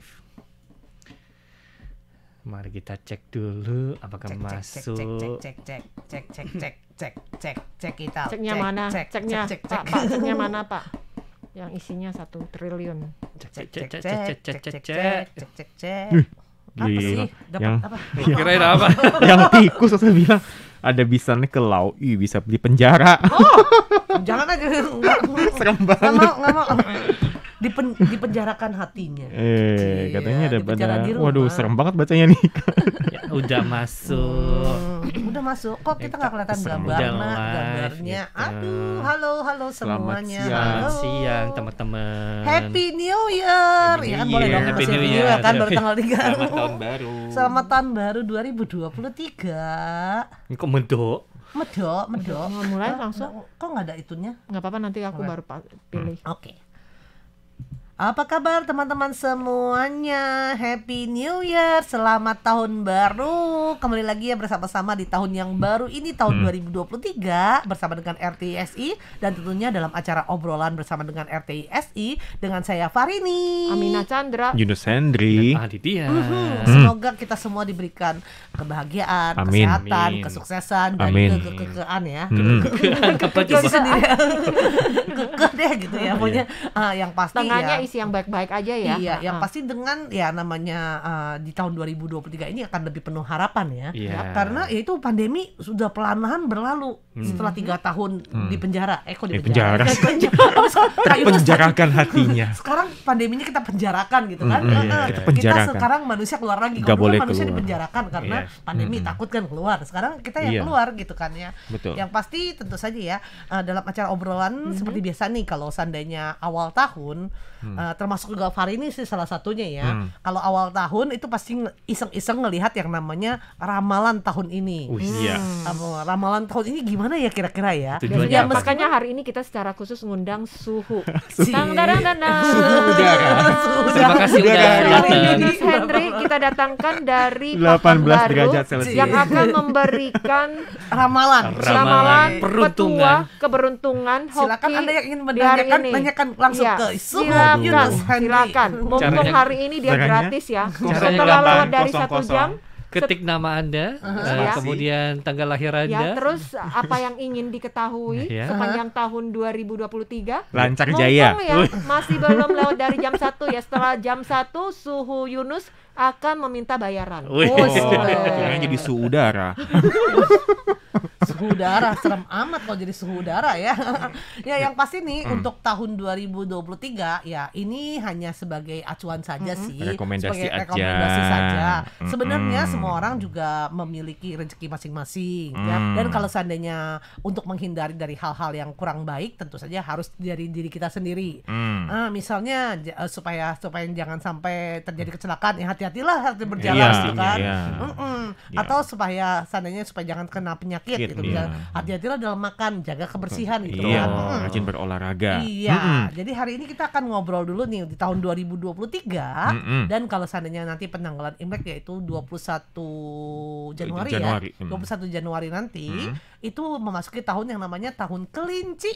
live. Mari kita cek dulu apakah masuk. Cek kita. Ceknya mana? Ceknya Pak, ceknya mana Pak? Yang isinya 1 triliun. Cek. Apa Gila. sih? Dapat Yang apa? Kirain apa? yang tikus saya bilang ada bisanya ke laut, bisa di penjara. Jangan aja. Enggak. Serem Nggak banget. mau. Dipenjarakan hatinya. Katanya ada dipenjara pada. di rumah. Waduh, serem banget bacanya nih. Ya, udah masuk. Udah masuk. Kok kita nggak kelihatan Serem. gambarnya? Udah live, Aduh, halo Selamat semuanya. siang. Selamat Halo. siang teman-teman. Happy New Year. Happy Ya kan New boleh Year. dong Happy Happy New New Year. Year kan baru tanggal 3. Selamat tahun baru. Selamat tahun baru 2023. Kok medok? Medok. Mau mulai langsung? Kok nggak ada itunya? Nggak apa-apa, nanti aku baru pilih. Oke. Apa kabar teman-teman semuanya? Happy New Year, selamat tahun baru. Kembali lagi ya bersama-sama di tahun yang baru ini, tahun 2023 bersama dengan RTSI dan tentunya dalam acara obrolan bersama dengan RTSI dengan saya Farini. Aminah Chandra. Yunus Hendri. Aditya. Semoga kita semua diberikan kebahagiaan, Amin. kesehatan, Amin. kesuksesan dan Amin. kekekean ya. Apa Kekeh coba? sendiri. Kekeh deh gitu ya. Pokoknya yang pasti Tengahnya ya. isi yang baik-baik aja ya. Iya, yang pasti dengan ya namanya di tahun 2023 ini akan lebih penuh harapan ya. Iya. Karena ya itu pandemi sudah perlahan berlalu setelah 3 tahun di penjara. Kok di Di penjara? penjara. Terpenjarakan hatinya. Sekarang pandeminya kita penjarakan gitu kan. Iya, kita Kita penjarakan. sekarang manusia keluar lagi. Nggak Kalau dulu boleh kan manusia keluar. dipenjarakan karena Iya. pandemi takut kan keluar. Sekarang kita yang Iya. keluar gitu kan ya. Betul. Yang pasti tentu saja ya dalam acara obrolan seperti biasa nih kalau seandainya awal tahun termasuk juga Fahri ini sih salah satunya ya. Kalau awal tahun itu pasti iseng-iseng ngelihat yang namanya ramalan tahun ini. Iya. Ramalan tahun ini gimana ya kira-kira ya? Tujuannya Ya, apa? makanya hari ini kita secara khusus ngundang suhu. Si- Udara. Terima kasih udah datang. Yunus Hendri kita datangkan dari 18 Pekanbaru derajat Celcius. yang akan memberikan Ramalan. ramalan Peruntungan. petua keberuntungan Silakan hoki Anda yang ingin di hari menanyakan, ini. tanyakan langsung Iya, ke Suhu silakan, Yunus Hendri. silakan. Mumpung Caranya- hari ini dia caranya- gratis ya. Caranya Setelah gampang, lewat dari 1 kosong-kosong. jam, Ketik nama Anda, Ya. kemudian tanggal lahir ya Anda. terus apa yang ingin diketahui Ya. sepanjang tahun 2023. Lancar Mumpung jaya. ya, masih belum lewat dari jam 1 ya. Setelah jam 1 Suhu Yunus akan meminta bayaran. Wih. Oh, sudah. kirain jadi suhu udara. Suhu udara serem amat kalau jadi suhu udara ya. Ya yang pasti nih untuk tahun 2023 ya ini hanya sebagai acuan saja sih. Rekomendasi sebagai aja. rekomendasi saja. Sebenarnya semua orang juga memiliki rezeki masing-masing ya. Dan kalau seandainya untuk menghindari dari hal-hal yang kurang baik tentu saja harus dari diri kita sendiri. Misalnya supaya jangan sampai terjadi kecelakaan ya hati-hatilah hati berjalan Iya, gitu kan. iya. Iya. Atau supaya jangan kena penyakit gitu. Iya. Hati-hatilah dalam makan, jaga kebersihan gitu Iya, kan. rajin berolahraga. Iya, jadi hari ini kita akan ngobrol dulu nih di tahun 2023 dan kalau seandainya nanti penanggalan Imlek yaitu 21 Januari ya. Januari. 21 Januari nanti itu memasuki tahun yang namanya tahun kelinci.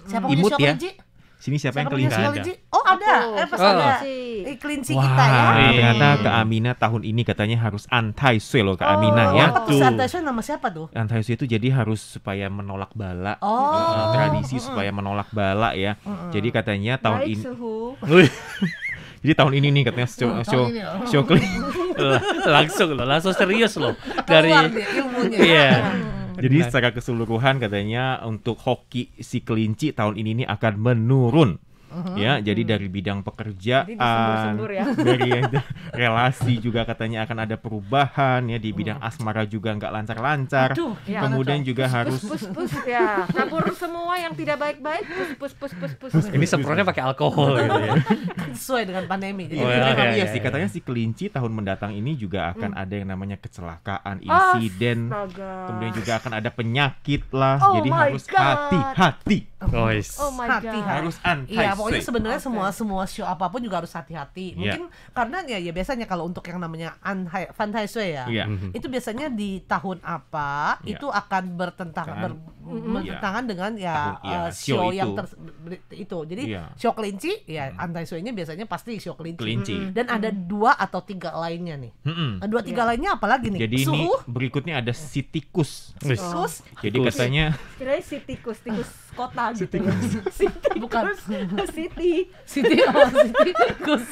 Siapa punya Imut show ya. kelinci? Sini siapa yang punya kelinci? show kelinci? Oh, ada. Pas Oh. ada. Si- Kelinci Wah, kita ya. ternyata Kak Amina tahun ini katanya harus anti-sue loh Kak Amina ya. Apa tuh santai nama siapa tuh? Anti-sue itu jadi harus supaya menolak bala. Oh. Tradisi supaya menolak bala ya. Jadi katanya tahun Baik ini Suhu. jadi tahun ini nih katanya show langsung serius loh dari Keluar dia ilmunya. iya. Jadi secara keseluruhan katanya untuk hoki si kelinci tahun ini nih akan menurun. Ya, jadi dari bidang pekerjaan, Jadi disembur-sembur ya. dari relasi juga katanya akan ada perubahan ya di bidang asmara juga nggak lancar-lancar. Aduh, ya. Kemudian juga harus Pus ya. Kabur semua yang tidak baik-baik. Pus. Ini semprotnya pakai alkohol gitu ya. Sesuai dengan pandemi. Jadi Oh, Iya, iya, iya iya, sih iya. katanya si kelinci tahun mendatang ini juga akan ada yang namanya kecelakaan, insiden, Astaga. kemudian juga akan ada penyakit lah. Oh Jadi my harus God. hati-hati. Oh my god. Hati-hati. Harus anti Iya, pokoknya sebenarnya Oke. semua show apapun juga harus hati-hati. Mungkin karena ya biasanya kalau untuk yang namanya Fan Tai Sui ya, Iya. itu biasanya di tahun apa Iya. itu akan bertentangan dengan ya Tahun- iya, show show yang itu. itu. Jadi Iya. show kelinci ya Fan Tai Sui-nya biasanya pasti show kelinci. Kelinci. Dan ada 2 atau 3 lainnya nih. Mm-mm. 2-3 lainnya apa lagi nih? Jadi ini Suhu, berikutnya ada si tikus. tikus, Jadi katanya Kirain si tikus kota gitu ya. Si bukan City. Siti, oh Siti tikus.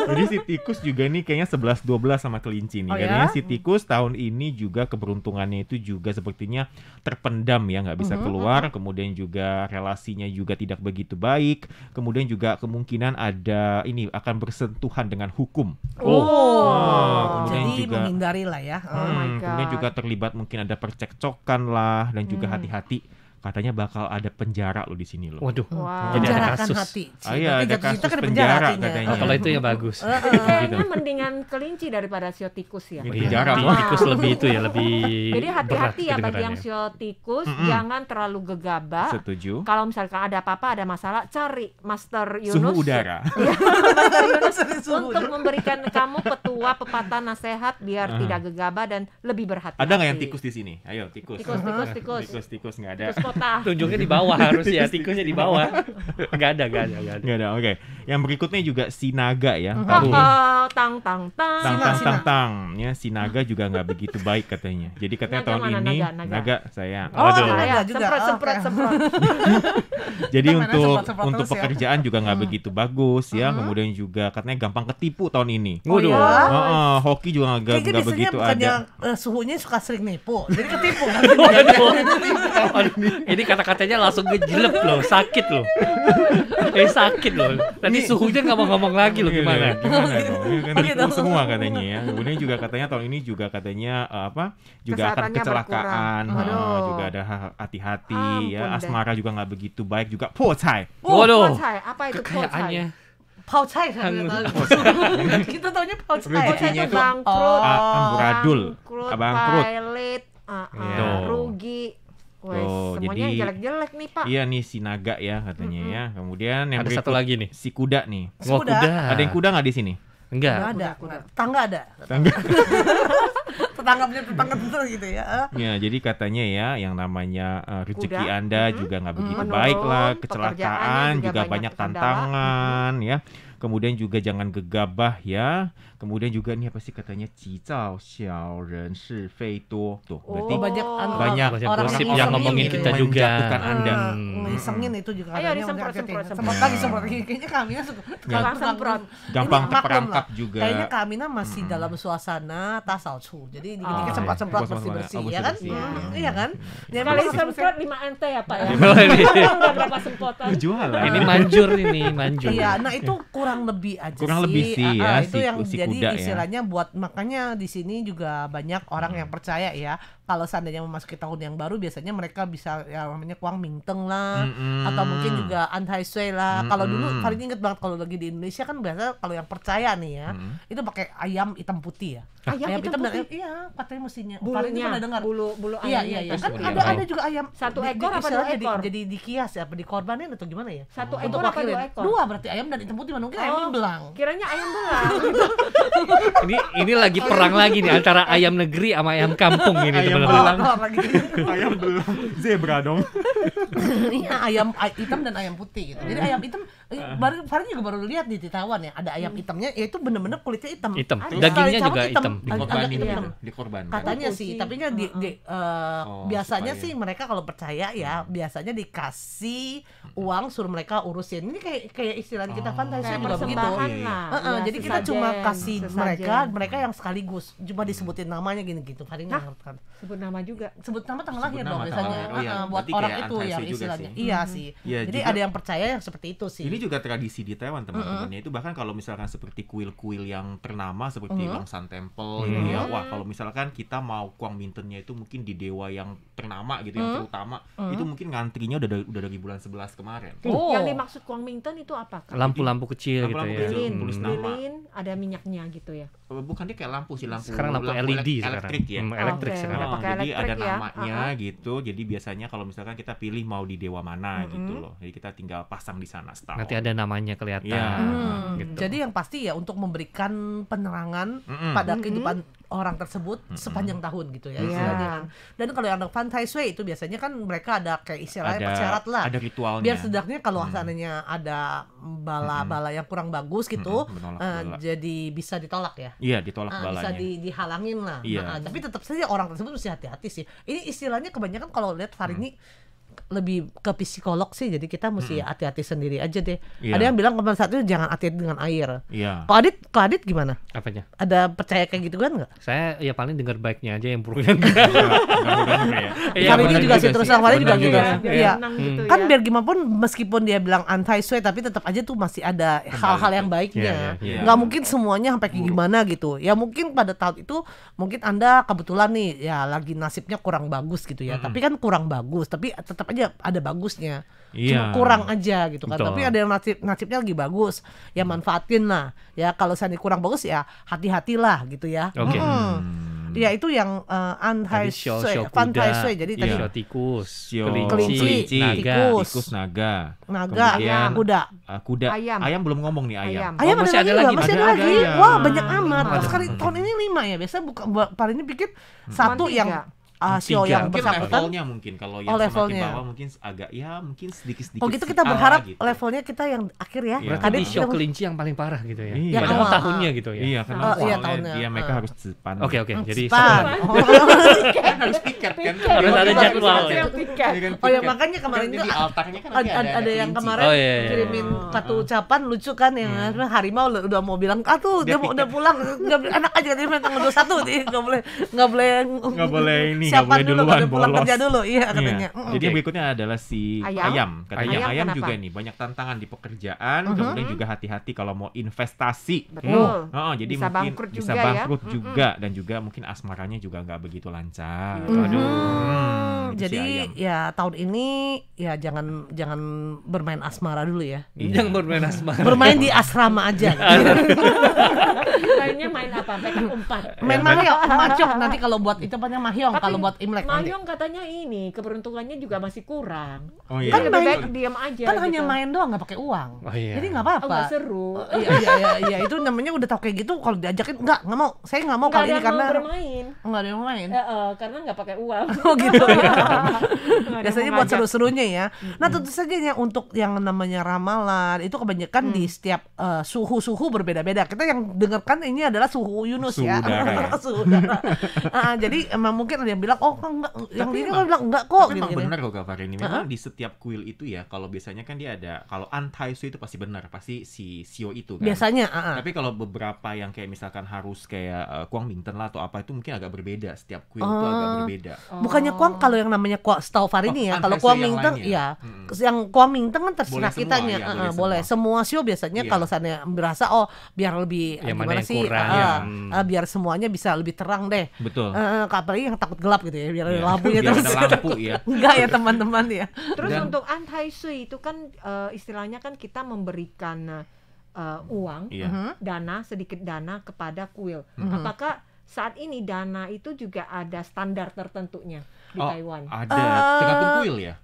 Jadi si tikus juga nih kayaknya 11-12 sama kelinci nih. Oh, ya? Katanya si tikus tahun ini juga keberuntungannya itu juga sepertinya terpendam ya, nggak bisa keluar. Kemudian juga relasinya juga tidak begitu baik. Kemudian juga kemungkinan ada ini akan bersentuhan dengan hukum. kemudian Jadi juga menghindari lah ya. my kemudian God. juga terlibat mungkin ada percekcokan lah dan juga hati-hati. Katanya bakal ada penjara loh di sini loh. Waduh. Wow. Jadi ada Penjarakan kasus. hati. Iya, Nanti ada jatuh cinta kasus kan di penjara hatinya. katanya. Oh, kalau itu ya bagus. Kayaknya mendingan kelinci daripada sio tikus ya. Di Iya, penjara di loh. tikus lebih itu ya, lebih Jadi hati-hati ya bagi yang kedengarannya. sio tikus, jangan terlalu gegabah. Setuju. Kalau misalkan ada apa-apa, ada masalah, cari Master Yunus Suhu udara. Master Yunus suhu. untuk memberikan kamu petua, pepatah, nasihat biar tidak gegabah dan lebih berhati-hati. Ada nggak yang tikus di sini? Ayo tikus. Tikus. Tikus nggak ada. Tikus kota. Tunjuknya di bawah harus ya, tikusnya di bawah. Nggak ada. Nggak ada. Oke. Yang berikutnya juga si naga ya. Haha, tang tang tang. Tang. Ya, si naga juga nggak begitu baik katanya. Jadi katanya Naga tahun mana? ini Naga. saya. Oh, Waduh. ada Ya, juga. semprot. Jadi Kita mainnya untuk semprot-semprot untuk terus ya. pekerjaan juga nggak begitu bagus ya. Kemudian juga katanya gampang ketipu tahun ini. Waduh. ya? Hoki juga nggak Kayaknya biasanya begitu bukannya ada. suhunya suka sering nipu. Jadi ketipu kan. Aduh, ini kata-katanya langsung ngejelep loh, sakit loh. Sakit loh. Tadi suhunya nggak mau ngomong lagi loh, gimana? Gimana dong? Ini kan Oh, tipu gitu. semua katanya ya. Kemudian juga katanya tahun ini juga katanya juga akan Kesehatannya kecelakaan. berkurang. Waduh. Juga ada hati-hati ya. Ampun deh. Asmara juga nggak begitu baik juga. Pocai. Waduh. Pocai, apa itu Kekayaannya. Pau cai kan kita tahu. Kita taunya pau cai. Pocai Rezekinya itu itu bangkrut, amburadul. Bangkrut. pilot, Iya. rugi. Wes, Tuh, semuanya jadi- jelek-jelek nih Pak. Iya nih si naga ya katanya ya. Kemudian yang Ada satu berikut, lagi nih. si kuda nih. Oh, Kuda. kuda. Ada yang kuda nggak di sini? Enggak. Nggak ada. Kuda. Tetangga ada. Tetangga punya tetangga tentu gitu ya. Ya, jadi katanya ya yang namanya rezeki Kuda. Anda juga nggak begitu Menurun, baik lah, pekerjaannya kecelakaan juga juga banyak banyak kendala. tantangan ya. Kemudian juga jangan gegabah ya. Kemudian juga nih apa sih katanya cicau xiao ren shi fei tuo. Tuh, berarti Oh, banyak banyak orang gosip yang yang isengin ngomongin gitu kita ya. juga. menjatuhkan Anda. Ngisengin itu juga Ayo, katanya disemprot, udah hati-hati. semprot. Semprot lagi semprot lagi. Kayaknya Kamina suka Semprot. Gampang Ini maklum terperangkap lah. juga. Kayaknya Kamina masih dalam suasana tasau cu. Jadi dikit-dikit Oh. semprot-semprot Oh, bersih-bersih oh, ya kan? bersih-bersih. Iya kan? Ya, Sekali bersih-bersih. semprot 5 NT ya Pak ya. Ini Udah berapa semprotan? Jualan. ini manjur ini, manjur. Iya, nah itu kurang lebih aja Kurang lebih sih ya, Itu si- yang si jadi kuda ya. istilahnya buat makanya di sini juga banyak orang yang percaya ya kalau seandainya memasuki tahun yang baru biasanya mereka bisa ya namanya kuang mingteng lah atau mungkin juga antai sui lah. Kalau dulu paling inget banget kalau lagi di Indonesia kan biasa kalau yang percaya nih ya itu pakai ayam hitam putih ya. Ayam hitam dan putih? iya katanya mestinya. Paling itu Bulunya, pernah dengar. bulu Iya ayamnya iya iya. itu Kan seperti ada apa? juga ayam Satu ekor apa istilahnya dua ekor? Jadi dikias ya, apa dikorbanin atau gimana ya? Satu Untuk ekor apa wakilin. dua ekor? Dua berarti ayam dan hitam putih mana mungkin ayam belang. Kiranya ayam belang. Ini lagi perang lagi nih antara ayam negeri sama ayam kampung ini Ayam teman-teman. belang. Telur lagi. Ayam belum zebra dong. Iya ayam hitam dan ayam putih gitu. Jadi ayam hitam baru Farin juga baru lihat di Taiwan ya ada ayam hitamnya yaitu bener-bener kulitnya hitam. Hitam. Ada. Dagingnya Sekali juga cabut hitam. hitam. Agak Dikorbanin hitam. gitu. Dikorbankan. Katanya Putih. sih, tapi kan Oh, biasanya supaya- sih mereka kalau percaya ya biasanya dikasih uang suruh mereka urusin. Ini kayak istilah kita fantasi Kayak juga begitu. persembahan Iya, iya. lah. Heeh, Ya, jadi kita sesajen, cuma kasih sesajen. mereka yang sekaligus cuma disebutin namanya gini gitu. Farin nggak ngerti kan. Sebut nama juga. Sebut nama tanggal Sebut lahir nama dong tanggal biasanya. lahir. Oh iya, Buat berarti orang kayak itu antai yang sui juga istilahnya. sih. Iya sih. Iya, Jadi juga- ada yang percaya yang seperti itu sih. Ini juga tradisi di Taiwan teman-temannya itu bahkan kalau misalkan seperti kuil-kuil yang ternama seperti Longsan Temple itu ya. Wah, kalau misalkan kita mau kuang mintennya itu mungkin di dewa yang ternama gitu yang terutama itu mungkin ngantrinya udah dari bulan 11 kemarin. Oh. Yang dimaksud Kuangmington itu apa Kak? Lampu-lampu kecil gitu Lampu-lampu ya. kecil, Lilin, tulis nama. lilin ada minyaknya gitu ya. Bukan, dia kayak lampu sih, lampu Sekarang lampu LED sekarang. elektrik ya. Elektrik Oke. sekarang. Pakai Jadi elektrik ada ya. namanya gitu. Jadi biasanya kalau misalkan kita pilih mau di dewa mana gitu loh. Jadi kita tinggal pasang di sana setahun. Nanti ada namanya kelihatan. Iya. Gitu. Jadi yang pasti ya untuk memberikan penerangan pada kehidupan orang tersebut sepanjang tahun gitu ya istilahnya kan. Dan kalau yang Fan Tai Shui itu biasanya kan mereka ada kayak istilahnya persyarat lah. Ada ritualnya. Biar setidaknya kalau seandainya ada bala-bala yang kurang bagus gitu, menolak bala. jadi bisa ditolak ya. Iya, ditolak Bisa balanya. dihalangin lah. Iya. Tapi tetap saja orang tersebut mesti hati-hati sih. Ini istilahnya kebanyakan kalau lihat Farini lebih ke psikolog sih, jadi kita mesti hati-hati sendiri aja deh. Iya. Ada yang bilang kemarin satu jangan hati-hati dengan air. Iya. Kalau Adit gimana? Apanya? Ada percaya kayak gitu kan nggak? Saya ya paling dengar baiknya aja, yang buruknya enggak. Ya. Iya, Farini benar juga sih terus terang Farini juga Benar gitu. juga sih. Biar Iya. tenang gitu Kan ya. biar gimana pun meskipun dia bilang anti sweat tapi tetap aja tuh masih ada hal-hal yang baiknya. Iya, iya. Nggak mungkin semuanya sampai kayak gimana gitu. Ya mungkin pada tahun itu mungkin Anda kebetulan nih ya lagi nasibnya kurang bagus gitu ya. Tapi kan kurang bagus, tapi tetap aja ada bagusnya. Cuma Iya. kurang aja gitu kan. Betul. Tapi ada yang nasibnya lagi bagus, ya manfaatin lah. Ya kalau seandainya kurang bagus ya hati-hatilah gitu ya. Oke. Ya itu yang Tadi anti show sweat, kuda. Fan Tai Shui. Jadi tadi Show tikus, Sio, kelinci, naga. tikus, tikus, naga, naga, kemudian, kuda. kuda, Ayam. belum ngomong nih ayam. Ayam masih ada ada lagi, lagi, masih ada ada lagi. ayam. Wah banyak amat. Ada. Sekali tahun ini 5 ya. Biasa Pak ini pikir satu Tiga. yang Sio yang Mungkin bersangkutan. levelnya mungkin kalau Oh, yang semakin levelnya. bawah mungkin agak ya mungkin sedikit-sedikit. Oh gitu kita si A berharap gitu. levelnya kita yang akhir ya. Iya. Berarti Kadang di show kita- kelinci yang paling parah gitu ya. Iya. Padahal Yang awal. tahunnya gitu ya. Iya, karena Oh, iya, soalnya tahunnya. dia mereka harus depan. Oke, jadi Span. satu lagi. harus piket kan. Harus ada jadwal ya. Iya kan, Oh ya piket. makanya kemarin Kan itu di altarnya kan nanti ada yang kelinci. kemarin Oh, iya, iya. kirimin kartu ucapan lucu kan yang harimau udah mau bilang dia mau udah pulang anak aja dia minta 21 dia nggak boleh Nggak boleh ini, nggak siapan boleh dulu duluan, udah pulang bolos. kerja dulu iya Iya. katanya. Jadi yang berikutnya adalah si Ayam. ayam. Katanya Ayam ayam kenapa? juga nih banyak tantangan di pekerjaan, kemudian juga hati-hati kalau mau investasi. Betul. Jadi Bisa mungkin bangkrut bisa juga ya. bangkrut juga dan juga mungkin asmaranya juga nggak begitu lancar. Itu si Jadi ayam. ya tahun ini ya jangan bermain asmara dulu ya. Jangan bermain asmara. Bermain di asrama aja. Mainnya main apa? Petak umpat. Main mahyong, macok nanti kalau buat itu namanya mahyong, Tapi kalau buat Imlek nanti. Mahjong katanya ini keberuntungannya juga masih kurang. Oh iya. Kan Lebih main- baik diam aja. Kan gitu. hanya main doang nggak pakai uang. Oh, iya. Jadi nggak Oh, apa-apa. nggak seru. Iya itu namanya udah tau kayak gitu kalau diajakin nggak mau saya nggak mau Nggak kali ada ini yang karena mau bermain. nggak ada yang main. Karena nggak pakai uang. Oh gitu ya. Nggak ada Biasanya yang buat ngajak. seru-serunya ya. Nah tentu saja ya untuk yang namanya ramalan itu kebanyakan di setiap suhu-suhu berbeda-beda. Kita yang dengarkan ini adalah suhu Yunus Suhu ya. udara ya. Suhu udara. Jadi emang mungkin ada yang bilang oh enggak, yang Tapi ini emang- bilang enggak kok Tapi emang gini-gini. benar kok Kak Farini. Memang di setiap kuil itu ya kalau biasanya kan dia ada kalau anti-sui itu pasti benar, pasti si Sio itu kan. Biasanya Tapi kalau beberapa yang kayak misalkan harus kayak Kuangmingtan lah atau apa itu mungkin agak berbeda. Setiap kuil itu agak berbeda. bukannya Kuang kalau yang namanya Kuang setahu Farini ya, kalau anti-sui Kuang yang Mingteng lainnya. ya. Yang Kuang Mingteng kan terserah Boleh semua, kitanya. ya, boleh Boleh semua sio biasanya Iya. kalau sana berasa biar lebih Yang mana gimana yang sih? kurang, Biar semuanya bisa lebih terang deh. Betul. Apalagi yang takut gelap gitu ya, biar ada Iya. lampunya Biar terus. ada lampu ya. Enggak ya teman-teman ya. Terus Dan- untuk anti sui itu kan istilahnya kan kita memberikan uang, Iya. dana sedikit dana kepada kuil. Apakah saat ini dana itu juga ada standar tertentunya di Oh, Taiwan? ada tergantung kuil ya.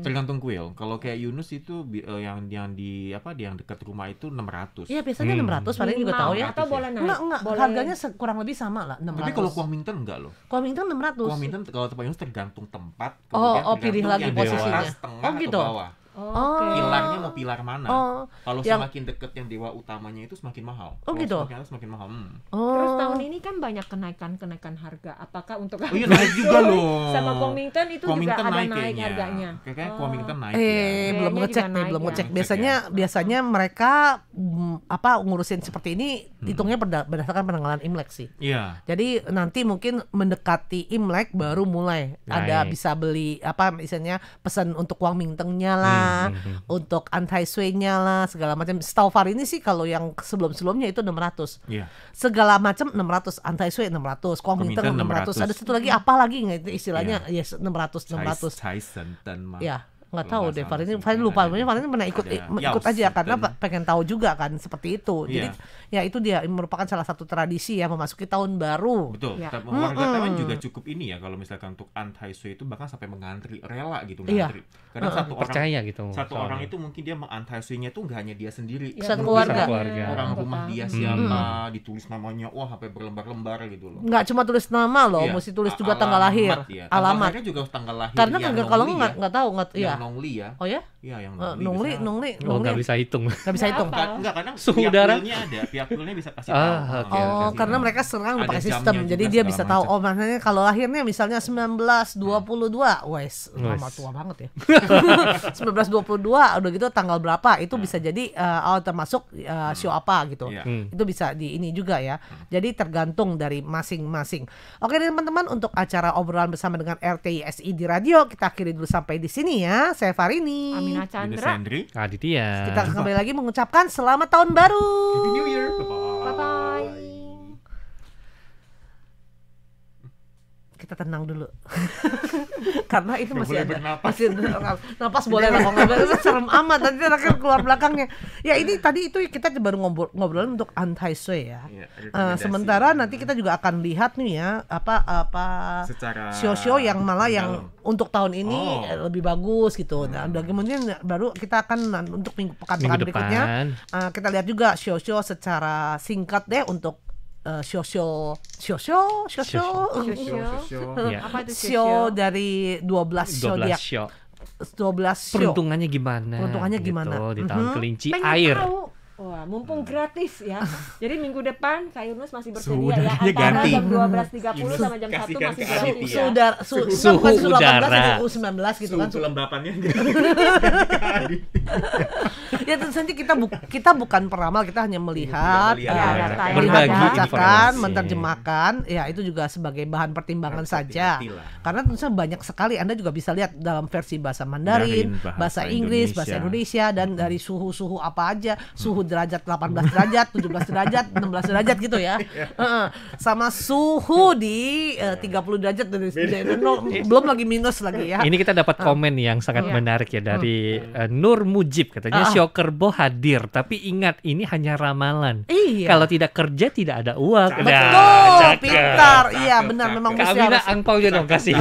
Tergantung kuil. Kalau kayak Yunus itu yang di yang dekat rumah itu 600. Iya biasanya 600 Farini juga Minimal, tahu ya. atau boleh naik? Enggak, Boleh. harganya kurang lebih sama lah 600. Tapi kalau Kuangmingtan enggak loh. Kuangmingtan 600. Kuangmingtan kalau tempat Yunus tergantung tempat. Oh, kemudian pilih tergantung lagi yang posisinya. dewa tengah Oh, gitu. atau bawah. Oke. Pilarnya mau pilar mana? Oh. Kalau yang- semakin deket yang dewa utamanya itu semakin mahal. Oh, Kalau gitu. Semakin atas semakin mahal. Terus Oh. tahun ini kan banyak kenaikan harga. Apakah untuk Oh iya naik juga loh. sama Kuangmingtan itu Kuangmingtan juga ada naik naik kayaknya. harganya. Kayaknya Oh. Kuangmingtan naik ya. Belum Kayaknya ngecek juga nih, naik belum ya. ngecek. Ngecek Biasanya mereka ngurusin seperti ini hitungnya berdasarkan penanggalan Imlek sih. Iya. Jadi nanti mungkin mendekati Imlek baru mulai ada Naik. bisa beli misalnya pesan untuk Kuangmingtengnya lah, untuk anti sui-nya lah, segala macam. Setahu Farini sih kalau yang sebelum-sebelumnya itu 600. Iya. Segala macam 600, anti sui 600, Kuangmingteng Kuangmingteng 600. 600. Ada satu lagi apa lagi nggak itu istilahnya? Yes, 600. Chai Senten mah. Ya. Nggak tahu deh, Kalau nggak Farini salah lupa. ada. Farini pernah ikut Ada ikut Yaus aja karena dan- pengen tahu juga kan seperti itu. Jadi Iya. ya itu dia merupakan salah satu tradisi ya memasuki tahun baru. Betul. Ya. Warga Taiwan juga cukup ini ya kalau misalkan untuk anti-shui itu bahkan sampai mengantri rela gitu Iya. ngantri. Kadang satu orang Percaya gitu. satu soalnya. orang itu mungkin dia menganti-shui-nya tuh nggak hanya dia sendiri. Ya, Satu mungkin keluarga. Satu keluarga. Orang rumah tetangga. dia siapa, ditulis namanya, wah sampai berlembar-lembar gitu loh. Nggak cuma tulis nama loh, Iya. mesti tulis juga Alamat, tanggal lahir, ya. Tanggal alamat. lahirnya juga tanggal lahir. Karena yang kalau Nongli nggak tahu nggak ya. ya. Yang Nongli ya. Oh ya? Iya, yang Nongli, bisa. Nongli, Oh, nggak bisa hitung. nggak bisa hitung. Apa? Enggak, kadang Suhu pihak udara? pilnya ada, pihak pilnya bisa kasih Ah, tahu. oke, Oh, oke. karena mereka sekarang udah Ada pakai jamnya sistem, juga jadi dia segala bisa tahu. macam. Oh, makanya kalau lahirnya misalnya 1922, wes, lama Wes. tua banget ya. 1922, udah gitu tanggal berapa? Itu bisa jadi termasuk show apa gitu. Iya. Itu bisa di ini juga ya. Jadi tergantung dari masing-masing. Oke teman-teman, untuk acara obrolan bersama dengan RTISI di radio kita akhiri dulu sampai di sini ya. Saya Farini. Amina Ines Chandra. Hendri. Aditya. Kita kembali lagi mengucapkan selamat tahun baru. Happy New Year. Bye-bye. Bye-bye. Kita tenang dulu. Karena itu Nggak masih boleh ada bernapas. masih napas boleh lah, kalau nggak boleh serem amat nanti akan keluar belakangnya. Ya ini tadi itu kita baru ngobrolin untuk anti-shui ya. Iya, rekomendasi. Sementara nanti kita juga akan lihat nih ya apa secara show-show yang malah yang mendalam. untuk tahun ini lebih bagus gitu. Nah, udah kemudian baru kita akan untuk pekan-pekan Minggu berikutnya depan. kita lihat juga show-show secara singkat deh untuk show-show Show-show. Iya. Apa itu show dari 12 show 12 dia. show. 12 show. Peruntungannya gimana? Peruntungannya gimana? Gitu, di tahun kelinci Pengen air. tahu. Wah, mumpung gratis ya. Jadi minggu depan Kak Yunus masih bersedia Suhu ya udaranya antara ganti. jam 12.30 sama jam 1 Kasihkan masih ke gratis. Aditya. Suhu bukan suhu 18 udara. ada suhu 19 gitu kan. suhu kelembapannya Ya tentu saja kita bukan peramal, kita hanya melihat, Iya, Ya, iya, data yang melihat, berbagi membacakan, informasi. menerjemahkan, ya itu juga sebagai bahan pertimbangan Harus saja. hati-hati lah. Karena tentu saja banyak sekali, Anda juga bisa lihat dalam versi bahasa Mandarin, Mandarin, bahasa bahasa Inggris, bahasa Indonesia, dan dari suhu-suhu apa aja, suhu derajat 18 derajat, 17 derajat, 16 derajat gitu ya. Sama suhu di 30 derajat, belum lagi minus lagi ya. Ini kita dapat komen yang sangat Iya. menarik ya dari Nur Mujib, katanya Show Kerbo hadir, tapi ingat ini hanya ramalan. Iya. Kalau tidak kerja tidak ada uang. Cakep. Nah, Betul, cakep. pintar. Iya Cakep, benar, cakep. memang Kak mesti Amina harus. angpaunya dong kasih.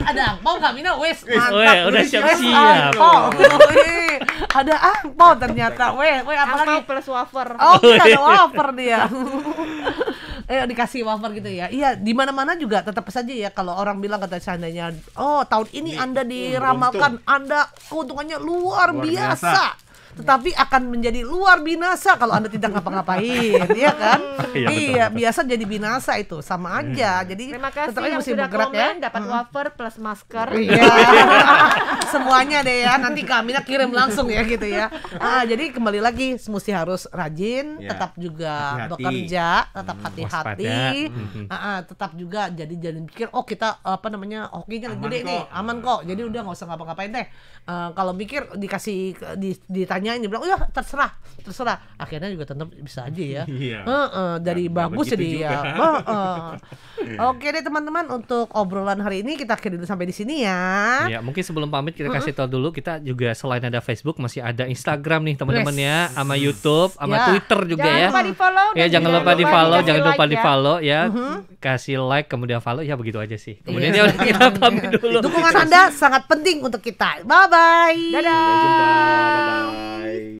Ada angpau Kak Mina, wes mantap. Weh, udah Wes, siap-siap. angpau. Weh, ada angpau ternyata. Weh apa lagi? Angpau plus wafer. Oh, kita ada wafer dia. Dikasih wafer gitu ya. Iya, di mana-mana juga tetap saja ya kalau orang bilang kata seandainya, oh tahun ini Anda diramalkan, Anda keuntungannya luar Luar biasa. Tetapi akan menjadi luar binasa kalau Anda tidak ngapa-ngapain, ya kan? Iya, Iya, betul. biasa jadi binasa itu, sama aja. Jadi Terima kasih tetap aja yang mesti sudah bergerak ya. komen dapat wafer plus masker. Iya, semuanya deh ya. Nanti Kamina kirim langsung ya gitu ya. Jadi kembali lagi, mesti harus rajin, Ya. tetap juga Hati-hati. bekerja, tetap hati-hati. Tetap juga jadi jangan pikir, oh kita apa namanya hokinya Aman gede nih, kok. aman kok. Jadi udah nggak usah ngapa-ngapain deh. Kalau mikir dikasih ditanyain, dia bilang, oh ya terserah. Akhirnya juga tetap bisa aja ya. Iya. Dari Nggak bagus begitu jadi ya. juga. Oke deh teman-teman, untuk obrolan hari ini kita akhiri dulu sampai di sini ya. Ya, mungkin sebelum pamit kita kasih tahu dulu, kita juga selain ada Facebook masih ada Instagram nih teman-teman ya, sama YouTube, sama Ya. Twitter juga Jangan ya. lupa di follow. Ya jangan lupa di follow, jangan lupa di ya. follow ya. Kasih like kemudian follow ya, begitu aja sih. Kemudian Iya. ya udah kita pamit dulu. Dukungan Anda sangat penting untuk kita. Bye bye. Dadah. Sampai jumpa. Bye-bye.